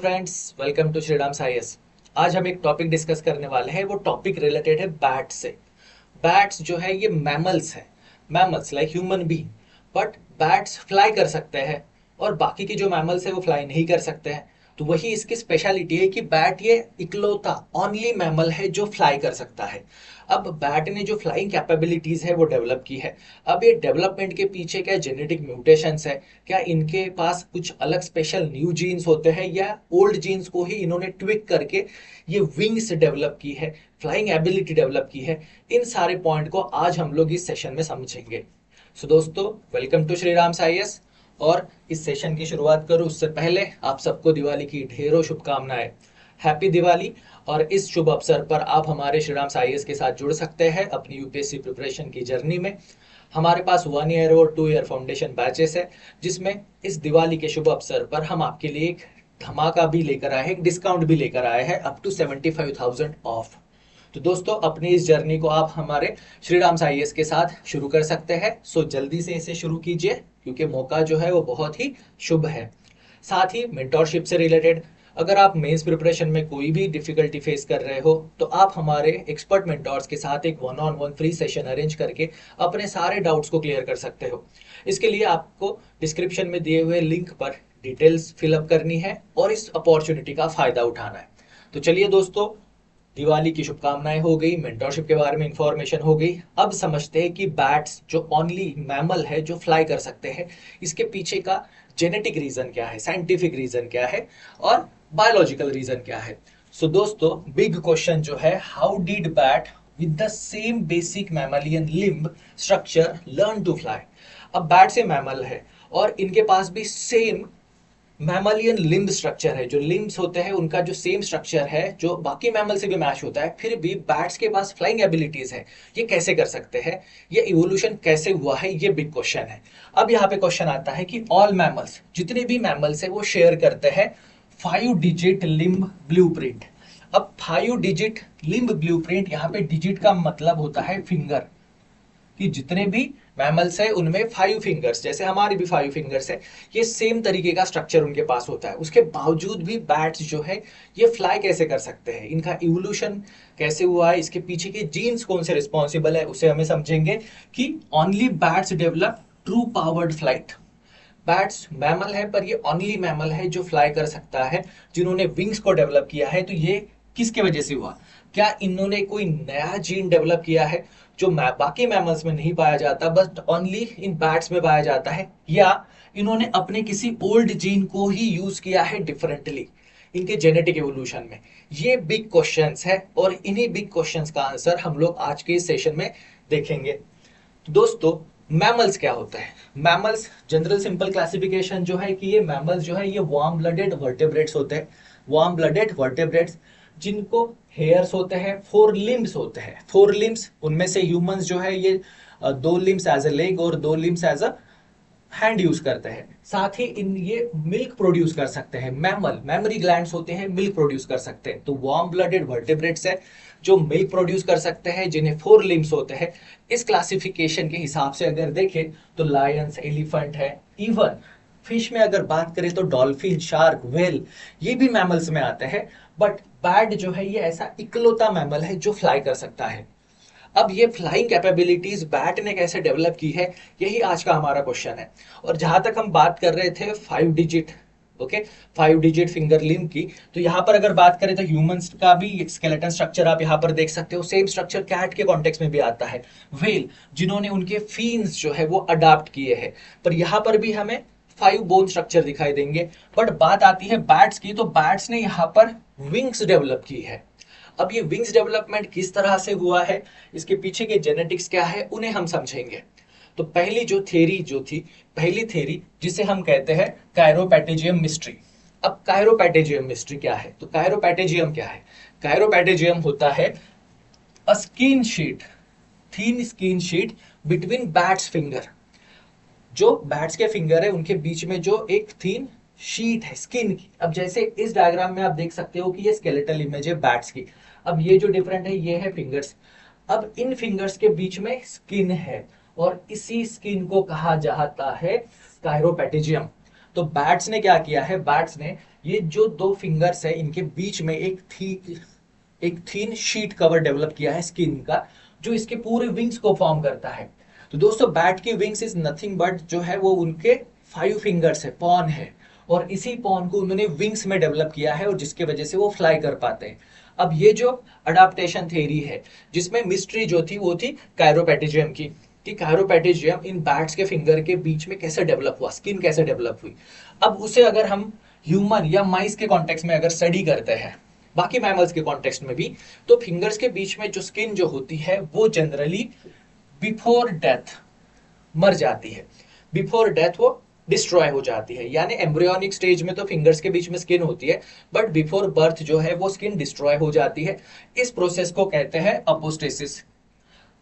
Friends, welcome to Shriram science. आज हम एक टॉपिक डिस्कस करने वाले हैं। वो टॉपिक रिलेटेड है बैट से। बैट्स जो है ये मैमल्स है, mammals like human being. But bats fly कर सकते हैं और बाकी के जो मैमल्स है वो फ्लाई नहीं कर सकते हैं। तो वही इसकी स्पेशलिटी है कि बैट ये इकलौता ओनली मैमल है जो फ्लाई कर सकता है। अब बैट ने जो फ्लाइंग कैपेबिलिटीज है वो डेवलप की है। अब ये डेवलपमेंट के पीछे क्या जेनेटिक म्यूटेशंस है, क्या इनके पास कुछ अलग स्पेशल न्यू जीन्स होते हैं, या ओल्ड जीन्स को ही इन्होंने ट्विक करके ये विंग्स डेवलप की है, फ्लाइंग एबिलिटी डेवलप की है। इन सारे पॉइंट को आज हम लोग इस सेशन में समझेंगे। सो दोस्तों, welcome to Shri Ram science. और इस सेशन की शुरुआत करूं उससे पहले आप सबको दिवाली की ढेरों शुभकामनाएं। हैप्पी दिवाली। और इस शुभ अवसर पर आप हमारे श्रीराम साइंस के साथ जुड़ सकते हैं अपनी यूपीएससी प्रिपरेशन की जर्नी में। हमारे पास 1 ईयर और 2 ईयर फाउंडेशन बैचेस है, जिसमें इस दिवाली के शुभ अवसर पर हम आपके लिए एक धमाका भी लेकर आए हैं, एक डिस्काउंट भी लेकर आए हैं अप टू 75,000 ऑफ। तो दोस्तों, अपनी इस जर्नी को आप हमारे श्रीराम साइंस के साथ शुरू कर सकते हैं। सो जल्दी से इसे शुरू कीजिए, क्योंकि मौका जो है वो बहुत ही शुभ है। साथ ही मेंटोरशिप से रिलेटेड, अगर आप मेंस प्रिपरेशन में कोई भी डिफिकल्टी फेस कर रहे हो तो आप हमारे एक्सपर्ट मेंटोर्स के साथ एक 1-on-1 फ्री सेशन अरेंज करके अपने सारे डाउट्स को क्लियर कर सकते हो। इसके लिए आपको डिस्क्रिप्शन में दिए हुए लिंक पर डिटेल्स फिलअप करनी है और इस अपॉर्चुनिटी का फायदा उठाना है। तो चलिए दोस्तों, दिवाली की शुभकामनाएं हो गई, मेंटोरशिप के बारे में इंफॉर्मेशन हो गई। अब समझते हैं कि बैट्स जो ओनली मैमल है जो फ्लाई कर सकते हैं, इसके पीछे का जेनेटिक रीजन क्या है, साइंटिफिक रीजन क्या है और बायोलॉजिकल रीजन क्या है। सो दोस्तों, बिग क्वेश्चन जो है, how did bat with the same basic mammalian limb structure learn to fly. अब बैट से मैमल है और इनके पास भी सेम मैमलियन लिम्ब स्ट्रक्चर है। जो लिम्ब्स होते हैं उनका जो सेम स्ट्रक्चर है जो बाकी मैमल से भी मैच होता है, फिर भी बैट्स के पास फ्लाइंग एबिलिटीज है। ये कैसे कर सकते हैं, ये इवोल्यूशन कैसे हुआ है, ये बिग क्वेश्चन है। अब यहाँ पे क्वेश्चन आता है कि ऑल मैमल्स, जितने भी मैमल्स है वो शेयर करते हैं 5 डिजिट लिम्ब ब्लूप्रिंट। अब 5 डिजिट लिम्ब ब्लूप्रिंट, यहाँ पे डिजिट का मतलब होता है फिंगर, कि जितने भी मैमल्स है उनमें 5 फिंगर्स, जैसे हमारी भी 5 फिंगर्स है, ये सेम तरीके का स्ट्रक्चर उनके पास होता है। उसके बावजूद भी बैट्स जो है ये फ्लाई कैसे कर सकते हैं, इनका इवोल्यूशन कैसे हुआ है, इसके पीछे के जीन्स कौन से रिस्पॉन्सिबल है, उसे हमें समझेंगे। कि only bats develop true powered flight. Bats mammal है पर ये ओनली मैमल है जो फ्लाई कर सकता है, जिन्होंने विंग्स को डेवलप किया है। तो ये किसके वजह से हुआ? क्या इन्होंने कोई नया जीन डेवलप किया है जो बाकी मैमल्स में नहीं पाया जाता, बट ओनली इन बैट्स में पाया जाता है, या इन्होंने अपने किसी ओल्ड जीन को ही यूज किया है डिफरेंटली इनके जेनेटिक एवोल्यूशन में? ये बिग क्वेश्चंस है और इन्हीं बिग क्वेश्चंस का आंसर हम लोग आज के इस सेशन में देखेंगे। तो दोस्तों, मैमल्स क्या होता है? मैमल्स जनरल सिंपल क्लासिफिकेशन जो है कि ये मैमल्स जो है ये वार्म ब्लडेड वर्टेब्रेट्स होते हैं। वार्म ब्लडेड वर्टेब्रेट्स जिनको हेयर्स होते हैं, 4 लिम्स होते हैं। 4 लिम्स, उनमें से ह्यूमंस जो है ये 2 लिम्स एज अ लेग और 2 limbs as a hand use करते हैं। साथ ही इन ये मिल्क प्रोड्यूस कर सकते हैं। मैमल मैमरी ग्लैंड्स होते हैं, मिल्क प्रोड्यूस कर सकते हैं। तो वार्म ब्लडेड वर्टेब्रेट्स है जो मिल्क प्रोड्यूस कर सकते हैं, जिन्हें 4 लिम्स होते हैं। इस क्लासिफिकेशन के हिसाब से अगर देखें तो लायंस, एलिफेंट है, इवन फिश में अगर बात करें तो डॉल्फिन, शार्क, व्हेल, ये भी मैमल्स में आते हैं। बट बैट जो है ये ऐसा इकलौता मैमल है जो फ्लाई कर सकता है। अब ये फ्लाइंग कैपेबिलिटीज बैट ने कैसे डेवलप की है, यही आज का हमारा क्वेश्चन है। और जहां तक हम बात कर रहे थे 5 digit, okay, 5 digit finger limb की, तो यहाँ पर अगर बात करें तो ह्यूमंस का भी स्केलेटन स्ट्रक्चर आप यहाँ पर देख सकते हो। सेम स्ट्रक्चर कैट के कॉन्टेक्स्ट में भी आता है। व्हेल, जिन्होंने उनके फीन्स जो है वो अडाप्ट किए हैं, पर यहाँ पर भी हमें 5 बोन स्ट्रक्चर दिखाई देंगे। बट बात आती है बैट्स की, तो बैट्स ने यहाँ पर विंग्स डेवलप की है। अब ये विंग्स डेवलपमेंट किस तरह से हुआ है, इसके पीछे के जेनेटिक्स क्या है, उन्हें हम समझेंगे। तो पहली जो थ्योरी जो थी, पहली थ्योरी जिसे हम कहते हैं कायरोपैटेजियम मिस्ट्री। अब कायरोपैटेजियम मिस्ट्री क्या है? तो कायरोपैटेजियम क्या है? कायरोपैटेजियम होता है a skin sheet, thin skin sheet between bats finger. जो बैट्स के फिंगर है उनके बीच में जो एक थीन शीट है स्किन की। अब जैसे इस डायग्राम में आप देख सकते हो कि ये स्केलेटल इमेज है बैट्स की। अब ये जो डिफरेंट है ये है फिंगर्स। अब इन फिंगर्स के बीच में स्किन है और इसी स्किन को कहा जाता है कायरोपैटेजियम। तो बैट्स ने क्या किया है, बैट्स ने ये जो दो फिंगर्स है इनके बीच में एक थीन शीट कवर डेवलप किया है स्किन का, जो इसके पूरे विंग्स को फॉर्म करता है। तो दोस्तों बैट की विंग्स इज नथिंग बट जो है वो उनके 5 फिंगर्स है, पॉन है, और इसी पॉन को उन्होंने विंग्स में डेवलप किया है और जिसके वजह से वो फ्लाई कर पाते हैं। अब ये जो अडाप्टेशन थ्योरी है, जिसमें मिस्ट्री जो थी वो थी कायरोपेटिजियम की, कि कायरोपेटिजियम इन बैट्स के फिंगर के बीच में कैसे डेवलप हुआ, स्किन कैसे डेवलप हुई। अब उसे अगर हम ह्यूमन या माइस के कॉन्टेक्स्ट में अगर स्टडी करते हैं, बाकी मैमल्स के कॉन्टेक्स्ट में भी, तो फिंगर्स के बीच में जो स्किन जो होती है वो जनरली बिफोर डेथ मर जाती है, बिफोर डेथ वो डिस्ट्रॉय हो जाती है। यानी एम्ब्रियोनिक स्टेज में तो फिंगर्स के बीच में स्किन होती है, बट बिफोर बर्थ जो है वो स्किन डिस्ट्रॉय हो जाती है। इस प्रोसेस को कहते हैं अपोस्टेसिस।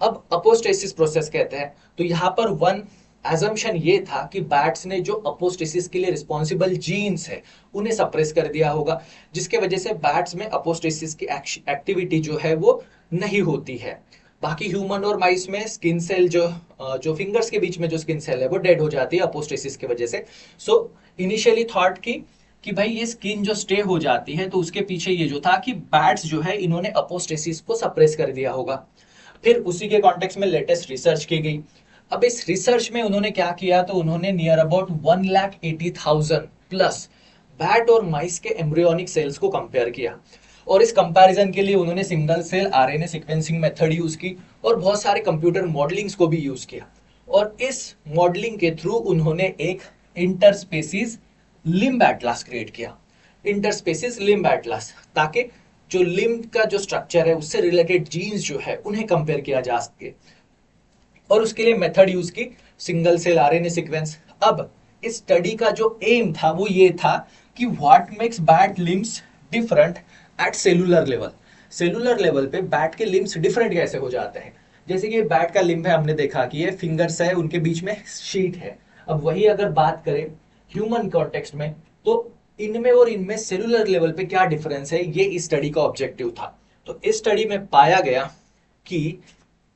अब अपोस्टेसिस प्रोसेस कहते हैं, तो यहाँ पर वन एजम्पशन ये था कि बैट्स ने जो अपोस्टेसिस के लिए रिस्पॉन्सिबल जीन्स है उन्हें सप्रेस कर दिया होगा, जिसके वजह से बैट्स में अपोस्टेसिस की एक्टिविटी जो है वो नहीं होती है। बाकी ह्यूमन और माइस में स्किन सेल जो फिंगर्स के बीच में जो स्किन सेल है वो डेड हो जाती है अपोस्टेसिस की वजह से। सो इनिशियली थॉट की कि भाई ये स्किन जो स्टे हो जाती है, तो उसके पीछे ये जो था कि बैट्स जो है इन्होंने अपोस्टेसिस को सप्रेस कर दिया होगा। फिर उसी के कॉन्टेक्स्ट में लेटेस्ट रिसर्च की गई। अब इस रिसर्च में उन्होंने क्या किया, तो उन्होंने नियर अबाउट 1,80,000 प्लस बैट और माइस के एम्ब्रियोनिक सेल्स को कंपेयर किया, और इस कंपैरिजन के लिए उन्होंने single cell RNA sequencing method use की और बहुत सारे कंप्यूटर मॉडलिंग्स को भी यूज किया। और इस मॉडलिंग के थ्रू उन्होंने एक इंटरस्पेसीज लिम्ब एटलास क्रिएट किया, इंटरस्पेसीज लिम्ब एटलास, ताकि जो लिम्ब का जो स्ट्रक्चर है उससे रिलेटेड जीन्स जो है उन्हें कंपेयर किया जा सके। और उसके लिए मेथड यूज की सिंगल सेल आरएनए सीक्वेंस। अब इस स्टडी का जो एम था वो ये था कि what makes bat limbs different at cellular level. Cellular level पे बैट के लिम्स डिफरेंट कैसे हो जाते हैं। जैसे कि बैट का लिम्ब है, हमने देखा कि ये फिंगर्स है, उनके बीच में शीट है। अब वही अगर बात करें ह्यूमन कॉन्टेक्स्ट में, तो इनमें और इनमें सेलुलर लेवल पे क्या डिफरेंस है, ये इस स्टडी का ऑब्जेक्टिव था। तो इस स्टडी में पाया गया कि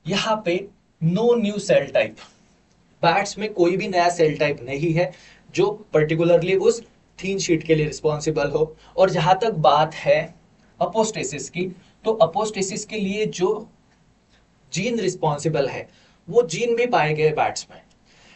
यहाँ पे no new cell type, bats में कोई भी नया सेल टाइप नहीं है जो पर्टिकुलरली उस थीन शीट के लिए रिस्पॉन्सिबल हो। और जहां तक बात है अपोस्टेसिस की, तो अपोस्टेसिस के लिए जो जीन रिस्पॉन्सिबल है वो जीन भी पाए गए बैट्स में,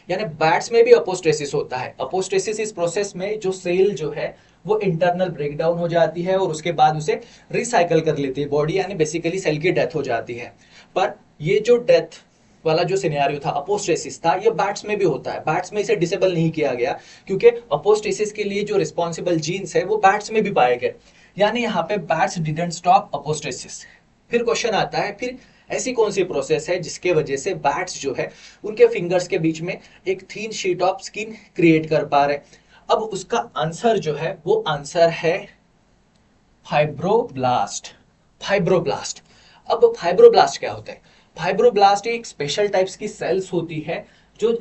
यानी बैट्स में भी अपोस्टेसिस होता है। अपोस्टेसिस इस प्रोसेस में जो सेल जो है वो इंटरनल ब्रेकडाउन हो जाती है और उसके बाद उसे रिसाइकल कर लेती है बॉडी, यानी बेसिकली सेल की डेथ हो जाती है। पर ये जो डेथ वाला जो सिनेरियो था, अपोस्टेसिस था, ये बैट्स में भी होता है। बैट्स में इसे डिसेबल नहीं किया गया क्योंकि अपोस्टेसिस के लिए जो रिस्पॉन्सिबल जीन्स है वो बैट्स में भी पाए गए, यानी यहाँ पे बैट्स डिडंट स्टॉप अपोस्टेसिस। फिर क्वेश्चन आता है, फिर ऐसी कौन सी प्रोसेस है जिसके वजह से बैट्स जो है उनके फिंगर्स के बीच में एक थीन शीट ऑफ स्किन क्रिएट कर पा रहे। अब उसका आंसर जो है वो आंसर है फाइब्रोब्लास्ट। फाइब्रोब्लास्ट। अब फाइब्रोब्लास्ट क्या होता है? फाइब्रोब्लास्ट एक स्पेशल टाइप्स की सेल्स होती है जो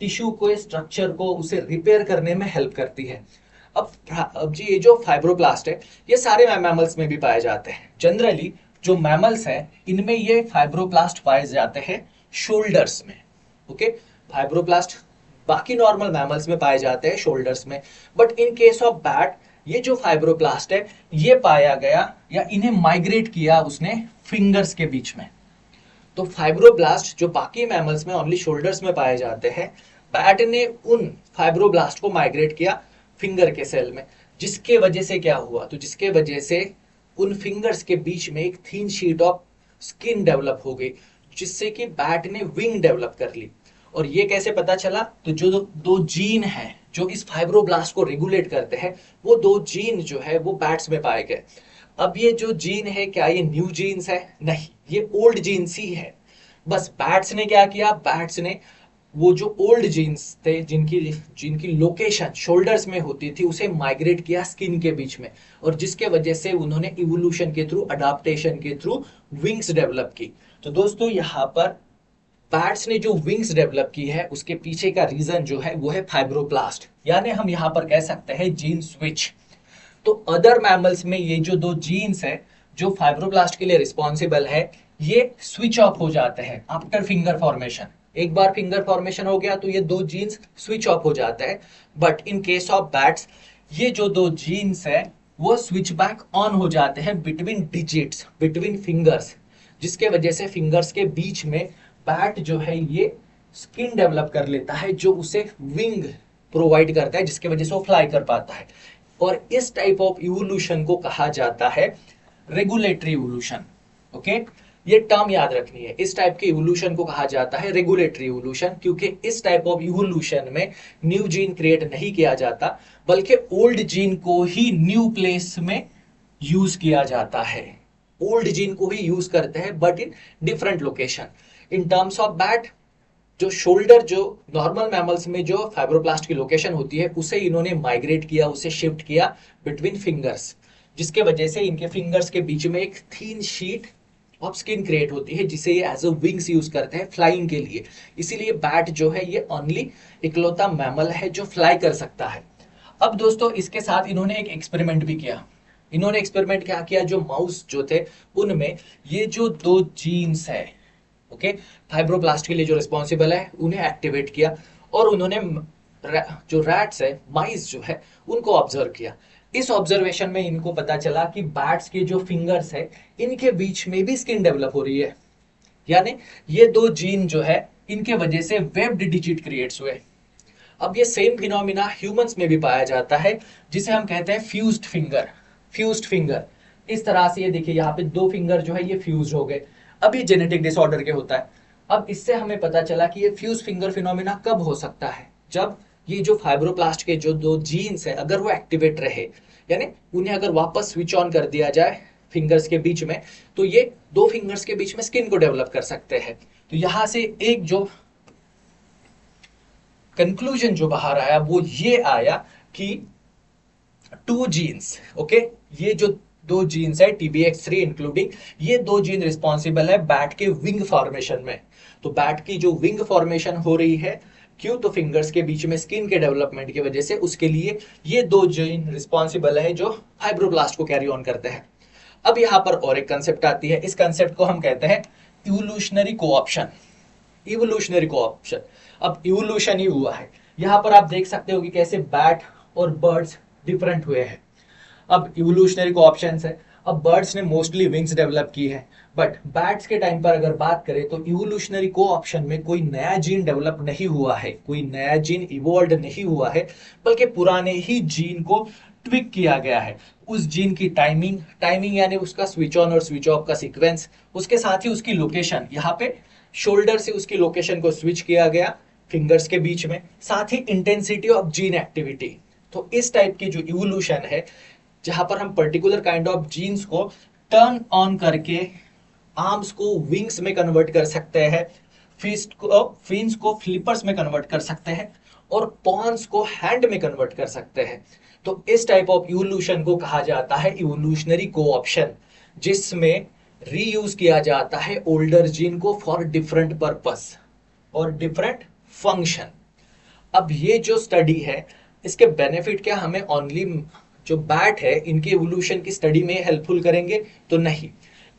टिश्यू को, स्ट्रक्चर को, उसे रिपेयर करने में हेल्प करती है। अब जी ये जो फाइब्रोब्लास्ट है ये सारे मैमल्स में भी पाए जाते हैं। जनरली जो मैमल्स हैं इनमें ये फाइब्रोब्लास्ट पाए जाते हैं शोल्डर्स में। ओके, फाइब्रोब्लास्ट बाकी नॉर्मल मैमल्स में पाए जाते हैं शोल्डर्स में, but in case of bat ये जो फाइब्रोब्लास्ट है ये पाया गया या इन्हें माइग्रेट किया उसने फिंगर्स के बीच में। तो फाइब्रोब्लास्ट जो बाकी मैमल्स में ओनली शोल्डर्स में पाए जाते हैं, बैट ने उन फाइब्रोब्लास्ट को माइग्रेट किया फिंगर के सेल में, जिसके वजह से क्या हुआ, तो जिसके वजह से उन फिंगर्स के बीच में एक थीन शीट ऑफ स्किन डेवलप हो गई, जिससे कि बैट ने विंग डेवलप कर ली। और ये कैसे पता चला, तो जो दो जीन है जो इस फाइब्रोब्लास्ट को रेगुलेट करते हैं, वो दो जीन जो है वो बैट्स में पाए गए। अब ये जो जीन है क्या ये न्यू जीन्स है? नहीं, ये ओल्ड जीन्स ही है। बस बैट्स ने क्या किया, बैट्स ने वो जो ओल्ड जीन्स थे जिनकी जिनकी लोकेशन शोल्डर्स में होती थी उसे माइग्रेट किया स्किन के बीच में, और जिसके वजह से उन्होंने इवोल्यूशन के थ्रू, अडाप्टेशन के थ्रू विंग्स डेवलप की। तो दोस्तों यहाँ पर बैट्स ने जो विंग्स डेवलप की है उसके पीछे का रीजन जो है वो है फाइब्रोब्लास्ट, यानी हम यहाँ पर कह सकते हैं जीन स्विच। तो अदर मैमल्स में ये जो दो जीन्स है जो फाइब्रोब्लास्ट के लिए रिस्पॉन्सिबल है, ये स्विच ऑफ हो जाते हैं आफ्टर फिंगर फॉर्मेशन। एक बार फिंगर फॉर्मेशन हो गया तो ये दो जीन्स स्विच ऑफ हो जाता है। But in case of bats ये जो दो जीन्स है वो स्विच बैक ऑन हो जाते हैं बिटवीन डिजिट्स, बिटवीन फिंगर्स, जिसके वजह से फिंगर्स के बीच में बैट जो है ये स्किन डेवलप कर लेता है जो उसे विंग प्रोवाइड करता है, जिसके वजह से वो फ्लाई कर पाता है। और इस टाइप ऑफ इवोल्यूशन को कहा जाता है रेगुलेटरी इवोल्यूशन। ओके, ये टर्म याद रखनी है, इस टाइप के इवोल्यूशन को कहा जाता है रेगुलेटरी इवोल्यूशन, क्योंकि इस टाइप ऑफ इवोल्यूशन में न्यू जीन क्रिएट नहीं किया जाता, बल्कि ओल्ड जीन को ही न्यू प्लेस में यूज किया जाता है। ओल्ड जीन को ही यूज करते हैं but in different location. In terms of bat, जो शोल्डर, जो नॉर्मल मैमल्स में जो फाइब्रोब्लास्ट की लोकेशन होती है उसे इन्होंने माइग्रेट किया, उसे शिफ्ट किया बिटवीन फिंगर्स, जिसके वजह से इनके फिंगर्स के बीच में एक थीन शीट ऑफ स्किन क्रिएट होती है, जिसे ये एज अ विंग्स यूज करते हैं फ्लाइंग के लिए। इसीलिए बैट जो है ये ओनली इकलौता मैमल है जो फ्लाई कर सकता है। अब दोस्तों इसके साथ इन्होंने एक एक्सपेरिमेंट भी किया। इन्होंने एक्सपेरिमेंट क्या किया, जो माउस जो थे उनमें ये जो दो जीन्स है, ओके, फाइब्रोब्लास्ट के लिए जो रिस्पॉन्सिबल है, उन्हें एक्टिवेट किया और उन्होंने जो रैट्स है, माइस जो है, उनको ऑब्जर्व किया। इस ऑब्जर्वेशन में इनको पता चला कि बैट्स के जो फिंगर्स है इनके बीच में भी स्किन डेवलप हो रही है, यानी ये दो जीन जो है इनके वजह से वेब्ड डिजिट क्रिएट्स हुए। अब ये सेम फिनोमिना ह्यूमंस में भी पाया जाता है, जिसे हम कहते हैं फ्यूज्ड फिंगर। फ्यूज्ड फिंगर इस तरह से, ये देखिए यहाँ पे दो फिंगर जो है ये फ्यूज हो गए। अब ये जेनेटिक डिसऑर्डर के होता है। अब इससे हमें पता चला कि ये फ्यूज फिंगर फिनोमिना कब हो सकता है, जब ये जो फाइब्रोप्लास्ट के जो दो जीन्स है अगर वो एक्टिवेट रहे, यानी उन्हें अगर वापस स्विच ऑन कर दिया जाए फिंगर्स के बीच में, तो ये दो फिंगर्स के बीच में स्किन को डेवलप कर सकते हैं। तो यहां से एक जो कंक्लूजन जो बाहर आया वो ये आया कि टू जीन्स, ओके, ये जो दो जीन्स है TBX3 इंक्लूडिंग, ये दो जीन रिस्पॉन्सिबल है बैट के विंग फॉर्मेशन में। तो बैट की जो विंग फॉर्मेशन हो रही है, क्यों, तो फिंगर्स के बीच में स्किन के डेवलपमेंट की वजह से, उसके लिए ये दो जीन रिस्पॉन्सिबल है जो फाइब्रोब्लास्ट को कैरी ऑन करते हैं। अब यहाँ पर और एक कंसेप्ट आती है, इस कंसेप्ट को हम कहते हैं इवोल्यूशनरी कोऑप्शन। इवोल्यूशनरी कोऑप्शन, अब इवोल्यूशन ही हुआ है। यहाँ पर आप देख सकते हो कि कैसे बैट और बर्ड्स डिफरेंट हुए हैं। अब इवोल्यूशनरी कोऑप्शंस है, अब बर्ड्स ने मोस्टली विंग्स डेवलप की है, बट बैट्स के टाइम पर अगर बात करें तो इवोल्यूशनरी कोऑप्शन में कोई नया जीन डेवलप नहीं हुआ है, कोई नया जीन इवॉल्व नहीं हुआ है, बल्कि पुराने ही जीन को ट्विक किया गया है। उस जीन की टाइमिंग, टाइमिंग यानी उसका स्विच ऑन और स्विच ऑफ का सीक्वेंस, उसके साथ ही उसकी लोकेशन, यहाँ पे शोल्डर से उसकी लोकेशन को स्विच किया गया फिंगर्स के बीच में, साथ ही इंटेंसिटी ऑफ जीन एक्टिविटी। तो इस टाइप की जो इवोल्यूशन है, जहां पर हम पर्टिकुलर काइंड ऑफ जीन्स को टर्न ऑन करके आर्म्स को विंग्स में कन्वर्ट कर सकते हैं, फिन्स को फ्लिपर्स में कन्वर्ट कर सकते हैं और पॉन्स को हैंड में कन्वर्ट कर सकते हैं। तो इस टाइप ऑफ इवोल्यूशन को कहा जाता है इवोल्यूशनरी कोऑप्शन, जिसमें रीयूज किया जाता है ओल्डर जीन को फॉर डिफरेंट पर्पस और डिफरेंट फंक्शन। अब ये जो स्टडी है, इसके बेनिफिट क्या हमें ओनली जो बैट है इनके इवोल्यूशन की स्टडी में हेल्पफुल करेंगे, तो नहीं।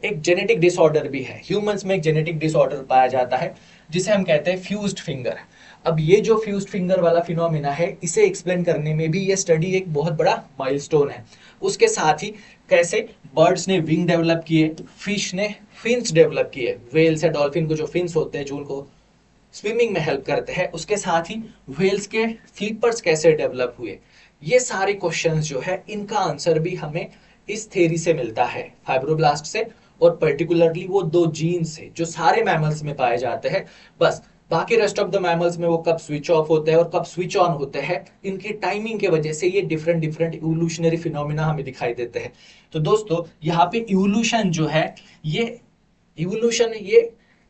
एक जेनेटिक डिसऑर्डर भी है, ह्यूमंस में एक जेनेटिक डिसऑर्डर पाया जाता है जिसे हम कहते हैं फ्यूज्ड फिंगर। अब ये जो फ्यूज्ड फिंगर वाला फिनोमिना है, इसे एक्सप्लेन करने में भी ये स्टडी एक बहुत बड़ा माइलस्टोन है। उसके साथ ही कैसे बर्ड्स ने विंग डेवलप किए, फिश ने फिन्स डेवलप किए, व्हेल्स या डॉल्फिन को जो फिन्स होते हैं जो उनको स्विमिंग में हेल्प करते हैं, उसके साथ ही व्हेल्स के फ्लिपर्स कैसे डेवलप हुए, ये सारे क्वेश्चंस जो है इनका आंसर भी हमें इस थ्योरी से मिलता है, फाइब्रोब्लास्ट से, और पर्टिकुलरली वो दो जीन से जो सारे मैमल्स में पाए जाते हैं। बस बाकी रेस्ट ऑफ द मैमल्स में वो कब स्विच ऑफ होते हैं और कब स्विच ऑन होते हैं, इनकी टाइमिंग के वजह से ये डिफरेंट डिफरेंट इवोल्यूशनरी फिनोमिना हमें दिखाई देते हैं। तो दोस्तों यहाँ पे इवोल्यूशन जो है, ये इवोल्यूशन ये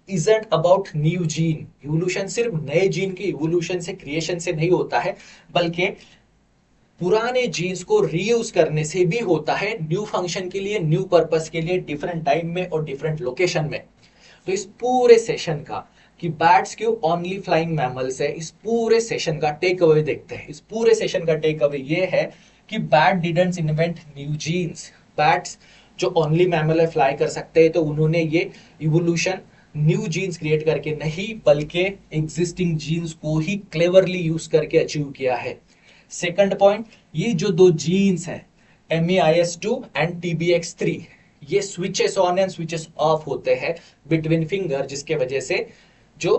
isn't about new gene. Evolution सिर्फ नए जीन के इवोल्यूशन से, क्रिएशन से नहीं होता है, बल्कि पुराने जीन्स को रीयूज करने से भी होता है, न्यू फंक्शन के लिए, न्यू पर्पस के लिए, डिफरेंट टाइम में और डिफरेंट लोकेशन में। तो इस पूरे सेशन का कि बैट्स क्यों ओनली फ्लाइंग मैमल्स है, इस पूरे सेशन का टेक अवे देखते हैं। इस पूरे सेशन का टेक अवे ये है कि bat didn't invent new genes. Bats जो ओनली मैमल है, फ्लाई कर सकते हैं, तो उन्होंने ये इवोल्यूशन न्यू जीन्स क्रिएट करके नहीं, बल्कि एग्जिस्टिंग जीन्स को ही क्लेवरली यूज करके अचीव किया है। सेकंड पॉइंट, ये जो दो जीन्स है MEIS2 एंड TBX3, ये switches on and switches of होते हैं बिटवीन फिंगर, जिसके वजह से जो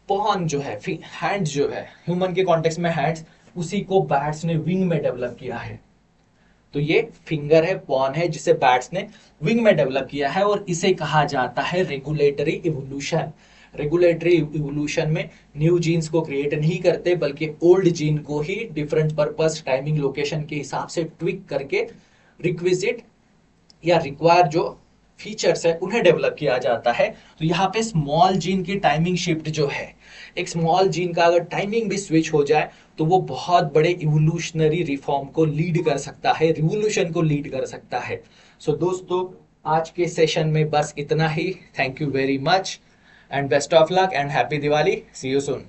पॉन जो है, हैंड जो है, ह्यूमन के कॉन्टेक्स्ट में हैंड्स, उसी को बैट्स ने विंग में डेवलप किया है। तो ये फिंगर है, पॉन है, जिसे बैट्स ने विंग में डेवलप किया है, और इसे कहा जाता है रेगुलेटरी इवोल्यूशन। रेगुलेटरी इवोल्यूशन में न्यू जीन्स को क्रिएट नहीं करते, बल्कि ओल्ड जीन को ही डिफरेंट पर्पस, टाइमिंग, लोकेशन के हिसाब से ट्विक करके रिक्विजिट या रिक्वायर जो फीचर्स है उन्हें डेवलप किया जाता है। तो यहाँ पे स्मॉल जीन की टाइमिंग शिफ्ट जो है, एक स्मॉल जीन का अगर टाइमिंग भी स्विच हो जाए तो वो बहुत बड़े इवोल्यूशनरी रिफॉर्म को लीड कर सकता है, रिवोल्यूशन को लीड कर सकता है। सो दोस्तों, आज के सेशन में बस इतना ही। Thank you very much and best of luck and happy Diwali. See you soon.